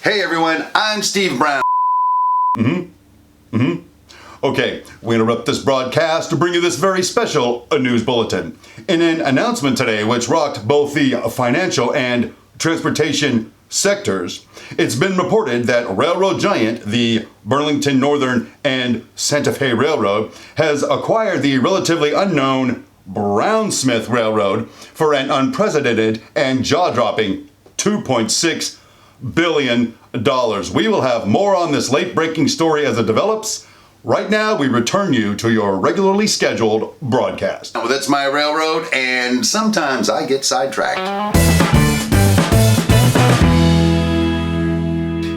Hey everyone, I'm Steve Brown. Okay, we interrupt this broadcast to bring you this very special news bulletin. In an announcement today which rocked both the financial and transportation sectors, it's been reported that railroad giant, the Burlington Northern and Santa Fe Railroad, has acquired the relatively unknown Brownsmith Railroad for an unprecedented and jaw-dropping $2.6 billion. We will have more on this late-breaking story as it develops. Right now, we return you to your regularly scheduled broadcast. Well, that's my railroad, and sometimes I get sidetracked.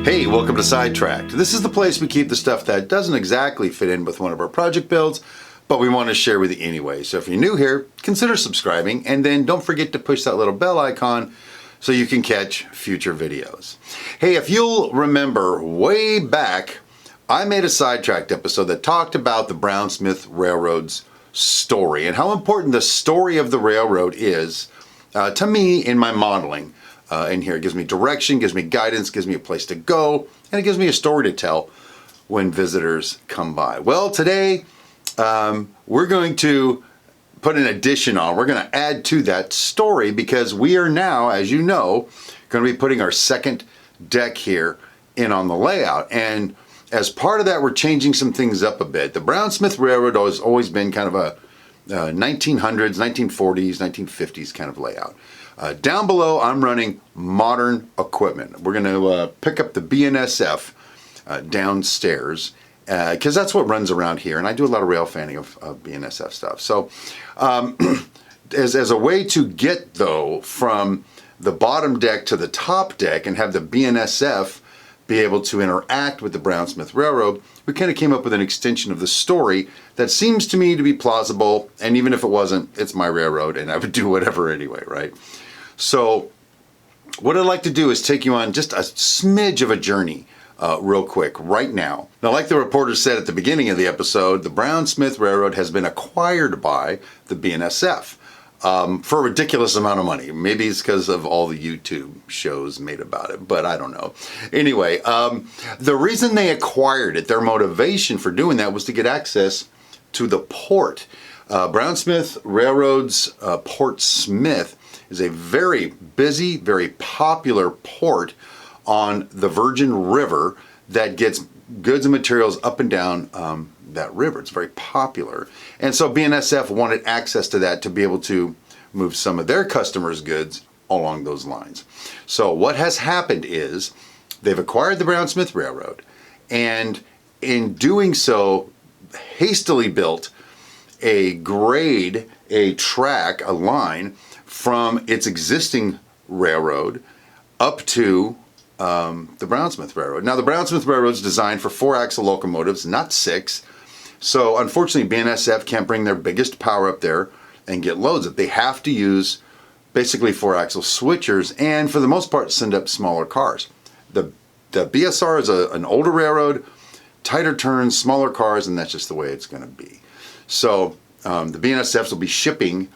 Hey, welcome to Sidetracked. This is the place we keep the stuff that doesn't exactly fit in with one of our project builds, but we want to share with you anyway. So if you're new here, consider subscribing, and then don't forget to push that little bell icon so you can catch future videos. Hey, if you'll remember way back, I made a Sidetracked episode that talked about the Brownsmith Railroad's story and how important the story of the railroad is to me in my modeling. In here, it gives me direction, gives me guidance, gives me a place to go, and it gives me a story to tell when visitors come by. Well, today we're going to put an addition on. We're going to add to that story because we are now, as you know, going to be putting our second deck here in on the layout. And as part of that, we're changing some things up a bit. The Brownsmith Railroad has always been kind of a 1900s, 1940s, 1950s kind of layout. Down below, I'm running modern equipment. We're going to pick up the BNSF downstairs because that's what runs around here. And I do a lot of rail fanning of BNSF stuff. So as a way to get, though, from the bottom deck to the top deck and have the BNSF be able to interact with the Brownsmith Railroad, we kind of came up with an extension of the story that seems to me to be plausible. And even if it wasn't, it's my railroad and I would do whatever anyway, right? So what I'd like to do is take you on just a smidge of a journey real quick right now. Now, like the reporter said at the beginning of the episode, the Brownsmith Railroad has been acquired by the BNSF for a ridiculous amount of money. Maybe it's because of all the YouTube shows made about it, but I don't know. Anyway, the reason they acquired it, their motivation for doing that was to get access to the port. Brownsmith Railroad's Port Smith is a very busy, very popular port on the Virgin River that gets goods and materials up and down that river. It's very popular. And so BNSF wanted access to that to be able to move some of their customers' goods along those lines. So what has happened is they've acquired the Brownsmith Railroad, and in doing so, hastily built a grade, a track, a line from its existing railroad up to the Brownsmith Railroad. Now, the Brownsmith Railroad is designed for 4-axle locomotives, not 6. So, unfortunately, BNSF can't bring their biggest power up there and get loads up. They have to use basically 4-axle switchers and, for the most part, send up smaller cars. The BSR is an older railroad, tighter turns, smaller cars, and that's just the way it's going to be. So, the BNSFs will be shipping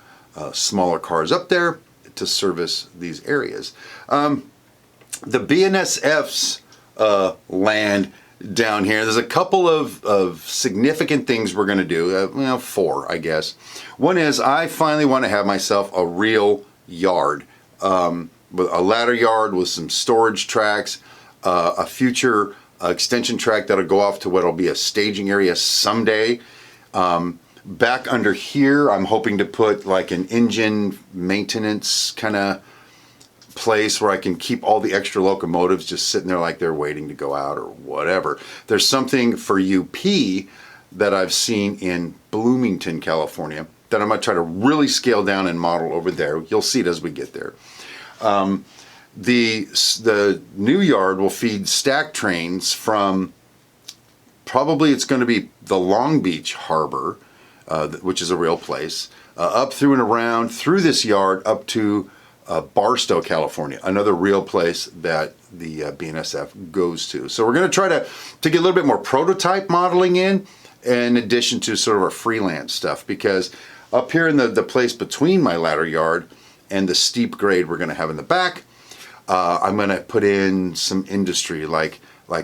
smaller cars up there to service these areas. The BNSF's land down here, there's a couple of significant things we're going to do. Well, 4, I guess. One is I finally want to have myself a real yard, with a ladder yard with some storage tracks, a future extension track that'll go off to what'll be a staging area someday. Back under here, I'm hoping to put like an engine maintenance kind of place where I can keep all the extra locomotives just sitting there like they're waiting to go out or whatever. There's something for UP that I've seen in Bloomington, California, that I'm going to try to really scale down and model over there. You'll see it as we get there. The new yard will feed stack trains from, probably it's going to be the Long Beach Harbor, which is a real place, up through and around through this yard up to Barstow, California, another real place that the BNSF goes to. So we're going to try to get a little bit more prototype modeling in addition to sort of our freelance stuff, because up here in the place between my ladder yard and the steep grade we're going to have in the back, I'm going to put in some industry like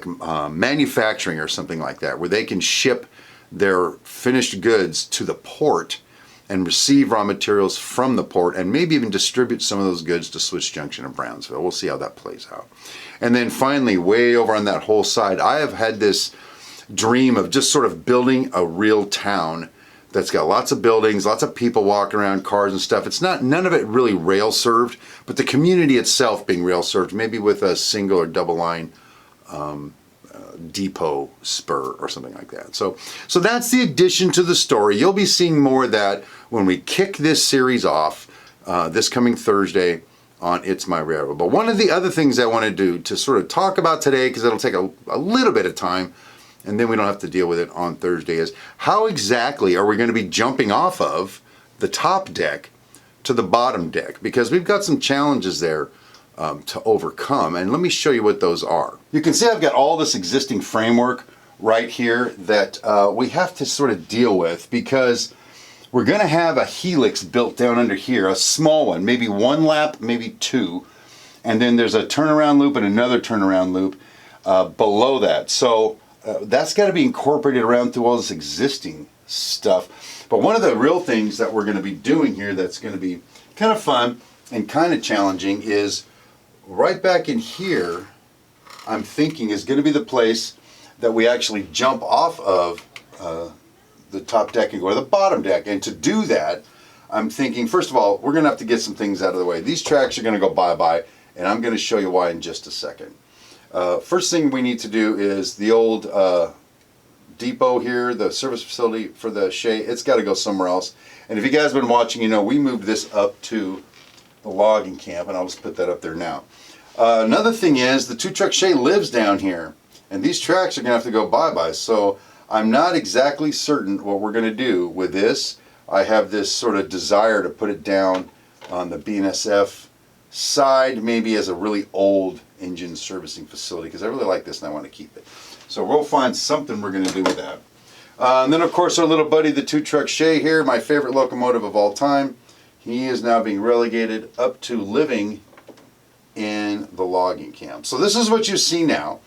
manufacturing or something like that, where they can ship their finished goods to the port and receive raw materials from the port, and maybe even distribute some of those goods to Switch Junction and Brownsville. We'll see how that plays out. And then finally, way over on that whole side, I have had this dream of just sort of building a real town that's got lots of buildings, lots of people walking around, cars and stuff. It's not, none of it really rail served, but the community itself being rail served, maybe with a single or double line depot spur or something like that. So that's the addition to the story. You'll be seeing more of that when we kick this series off this coming Thursday on It's My Railroad. But one of the other things I want to do to sort of talk about today, because it'll take a little bit of time, and then we don't have to deal with it on Thursday, is how exactly are we going to be jumping off of the top deck to the bottom deck? Because we've got some challenges there to overcome, and let me show you what those are. You can see I've got all this existing framework right here that we have to sort of deal with, because we're going to have a helix built down under here, a small one, maybe one lap, maybe two, and then there's a turnaround loop and another turnaround loop below that. So that's got to be incorporated around through all this existing stuff. But one of the real things that we're going to be doing here that's going to be kind of fun and kind of challenging is right back in here, I'm thinking is going to be the place that we actually jump off of the top deck and go to the bottom deck. And to do that, I'm thinking, first of all, we're going to have to get some things out of the way. These tracks are going to go bye-bye, and I'm going to show you why in just a second. First thing we need to do is the old depot here, the service facility for the Shea, it's got to go somewhere else. And if you guys have been watching, you know we moved this up to the logging camp, and I'll just put that up there now. Another thing is the 2-truck Shea lives down here, and these tracks are going to have to go bye-bye. So I'm not exactly certain what we're going to do with this. I have this sort of desire to put it down on the BNSF side, maybe as a really old engine servicing facility, because I really like this and I want to keep it. So we'll find something we're going to do with that. And then of course our little buddy, the 2-truck Shea here, my favorite locomotive of all time. He is now being relegated up to living in the logging camp. So this is what you see now.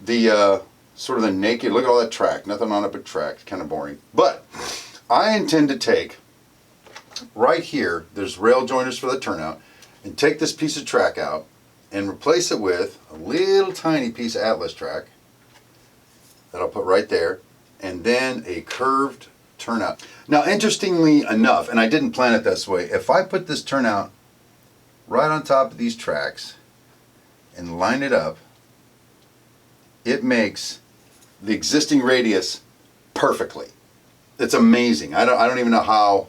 The sort of the naked, look at all that track, nothing on it but track, kind of boring. But I intend to take, right here, there's rail joiners for the turnout, and take this piece of track out and replace it with a little tiny piece of Atlas track that I'll put right there, and then a curved turnout. Now interestingly enough, and I didn't plan it this way, if I put this turnout right on top of these tracks and line it up, it makes the existing radius perfectly. It's amazing. I don't even know how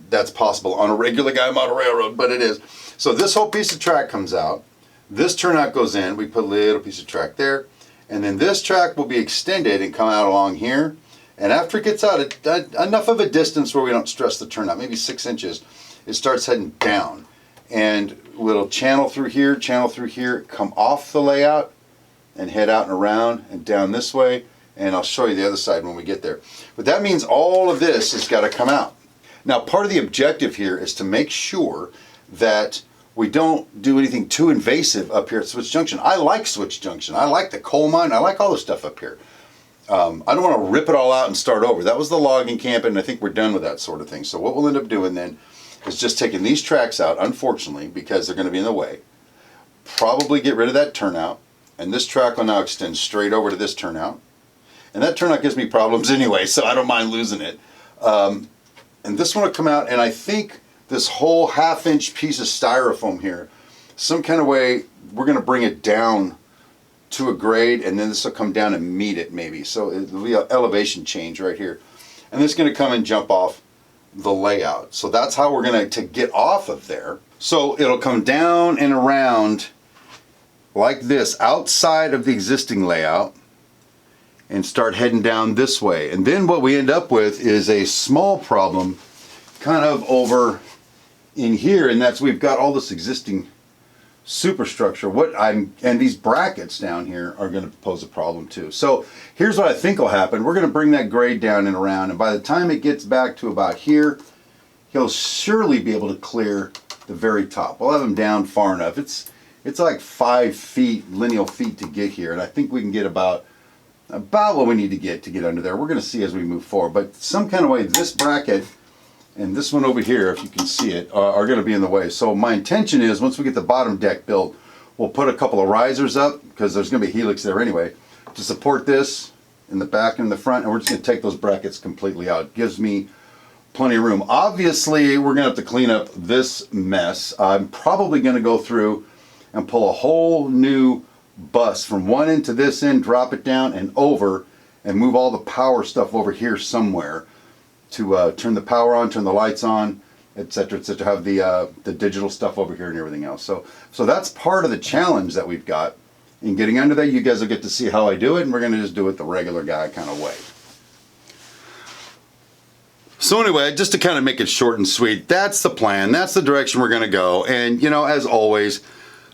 that's possible on a regular guy model railroad, but it is. So this whole piece of track comes out, this turnout goes in, we put a little piece of track there, and then this track will be extended and come out along here, and after it gets out enough of a distance where we don't stress the turnout, maybe 6 inches, it starts heading down, and it'll channel through here, come off the layout, and head out and around and down this way, and I'll show you the other side when we get there. But that means all of this has got to come out. Now part of the objective here is to make sure that we don't do anything too invasive up here at Switch Junction. I like Switch Junction. I like the coal mine. I like all the stuff up here. I don't want to rip it all out and start over. That was the logging camp, and I think we're done with that sort of thing. So what we'll end up doing then is just taking these tracks out, unfortunately, because they're going to be in the way. Probably get rid of that turnout, and this track will now extend straight over to this turnout. And that turnout gives me problems anyway, so I don't mind losing it. And this one will come out, and I think this whole 1/2-inch piece of styrofoam here, some kind of way, we're going to bring it down to a grade, and then this will come down and meet it maybe. So it'll be an elevation change right here. And this is going to come and jump off the layout. So that's how we're going to get off of there. So it'll come down and around like this outside of the existing layout and start heading down this way. And then what we end up with is a small problem kind of over in here, and that's we've got all this existing superstructure. And these brackets down here are going to pose a problem too. So here's what I think will happen. We're going to bring that grade down and around, and by the time it gets back to about here, he'll surely be able to clear the very top. We'll have him down far enough. It's It's like 5 feet, lineal feet to get here, and I think we can get about what we need to get under there. We're going to see as we move forward, but some kind of way this bracket and this one over here, if you can see it, are going to be in the way. So my intention is, once we get the bottom deck built, we'll put a couple of risers up, because there's going to be helix there anyway, to support this in the back and in the front, and we're just going to take those brackets completely out. It gives me plenty of room. Obviously, we're going to have to clean up this mess. I'm probably going to go through and pull a whole new bus from one end to this end, drop it down and over, and move all the power stuff over here somewhere to turn the power on, turn the lights on, etc., etc. Have the digital stuff over here and everything else. So that's part of the challenge that we've got in getting under there. You guys will get to see how I do it, and we're going to just do it the regular guy kind of way. So anyway, just to kind of make it short and sweet, that's the plan. That's the direction we're going to go. And you know, as always,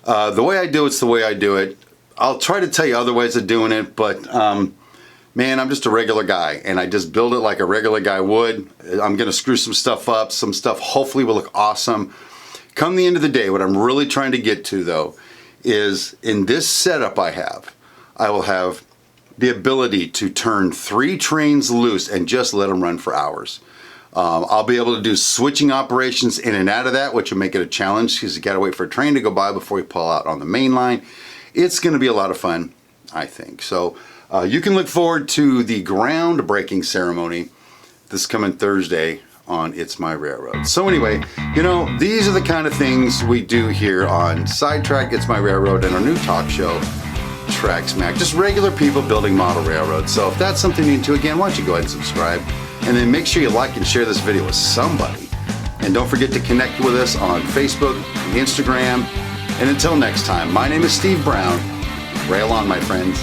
the way I do it's the way I do it. I'll try to tell you other ways of doing it, but man, I'm just a regular guy, and I just build it like a regular guy would. I'm going to screw some stuff up. Some stuff hopefully will look awesome. Come the end of the day, what I'm really trying to get to, though, is in this setup I will have the ability to turn 3 trains loose and just let them run for hours. I'll be able to do switching operations in and out of that, which will make it a challenge, because you got to wait for a train to go by before you pull out on the main line. It's going to be a lot of fun, I think. So you can look forward to the groundbreaking ceremony this coming Thursday on It's My Railroad. So anyway, you know, these are the kind of things we do here on Sidetrack, It's My Railroad, and our new talk show, Track Smack. Just regular people building model railroads. So if that's something you're into, again, why don't you go ahead and subscribe, and then make sure you like and share this video with somebody. And don't forget to connect with us on Facebook, Instagram, and until next time, my name is Steve Brown. Rail on, my friends.